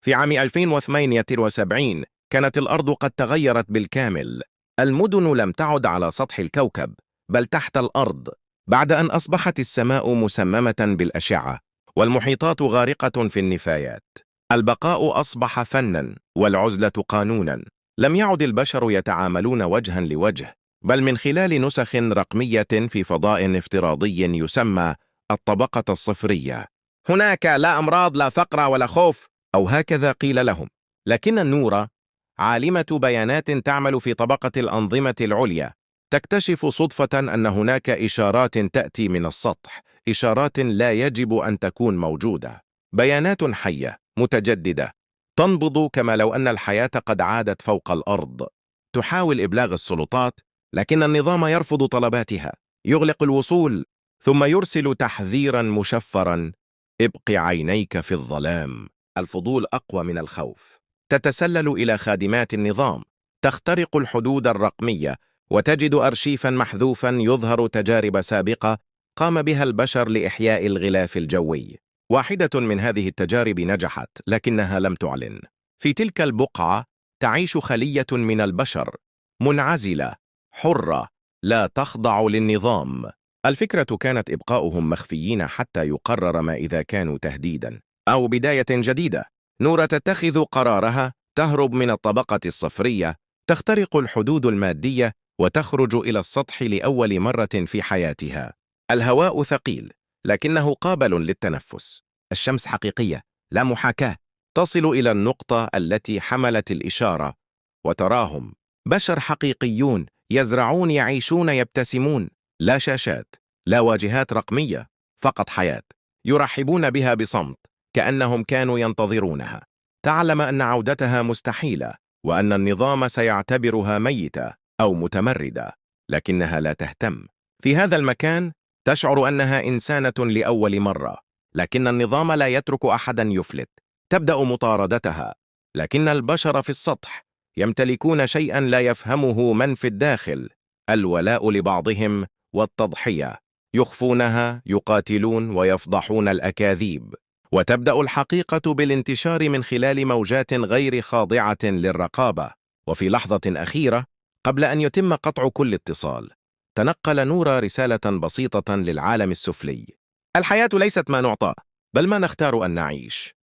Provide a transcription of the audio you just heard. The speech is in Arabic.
في عام 2078 كانت الأرض قد تغيرت بالكامل. المدن لم تعد على سطح الكوكب بل تحت الأرض، بعد أن أصبحت السماء مسممة بالأشعة والمحيطات غارقة في النفايات. البقاء أصبح فناً والعزلة قانوناً. لم يعد البشر يتعاملون وجهاً لوجه، بل من خلال نسخ رقمية في فضاء افتراضي يسمى الطبقة الصفرية. هناك لا أمراض، لا فقر ولا خوف، أو هكذا قيل لهم. لكن النور، عالمة بيانات تعمل في طبقة الأنظمة العليا، تكتشف صدفة أن هناك إشارات تأتي من السطح، إشارات لا يجب أن تكون موجودة. بيانات حية متجددة تنبض كما لو أن الحياة قد عادت فوق الأرض. تحاول إبلاغ السلطات، لكن النظام يرفض طلباتها، يغلق الوصول، ثم يرسل تحذيرا مشفرا: ابق عينيك في الظلام. الفضول أقوى من الخوف. تتسلل إلى خادمات النظام، تخترق الحدود الرقمية وتجد أرشيفا محذوفا يظهر تجارب سابقة قام بها البشر لإحياء الغلاف الجوي. واحدة من هذه التجارب نجحت، لكنها لم تعلن. في تلك البقعة تعيش خلية من البشر، منعزلة، حرة، لا تخضع للنظام. الفكرة كانت إبقاؤهم مخفيين حتى يقرر ما إذا كانوا تهديدا أو بداية جديدة. نور تتخذ قرارها، تهرب من الطبقة الصفرية، تخترق الحدود المادية وتخرج إلى السطح لأول مرة في حياتها. الهواء ثقيل لكنه قابل للتنفس. الشمس حقيقية لا محاكاة، تصل إلى النقطة التي حملت الإشارة وتراهم بشر حقيقيون، يزرعون، يعيشون، يبتسمون. لا شاشات، لا واجهات رقمية، فقط حياة يرحبون بها بصمت، كأنهم كانوا ينتظرونها. تعلم أن عودتها مستحيلة وأن النظام سيعتبرها ميتة أو متمردة، لكنها لا تهتم. في هذا المكان تشعر أنها إنسانة لأول مرة، لكن النظام لا يترك أحدا يفلت. تبدأ مطاردتها، لكن البشر في السطح يمتلكون شيئا لا يفهمه من في الداخل: الولاء لبعضهم والتضحية. يخفونها، يقاتلون ويفضحون الأكاذيب. وتبدأ الحقيقة بالانتشار من خلال موجات غير خاضعة للرقابة. وفي لحظة أخيرة قبل أن يتم قطع كل اتصال، تنقل نور رسالة بسيطة للعالم السفلي: الحياة ليست ما نعطى، بل ما نختار أن نعيش.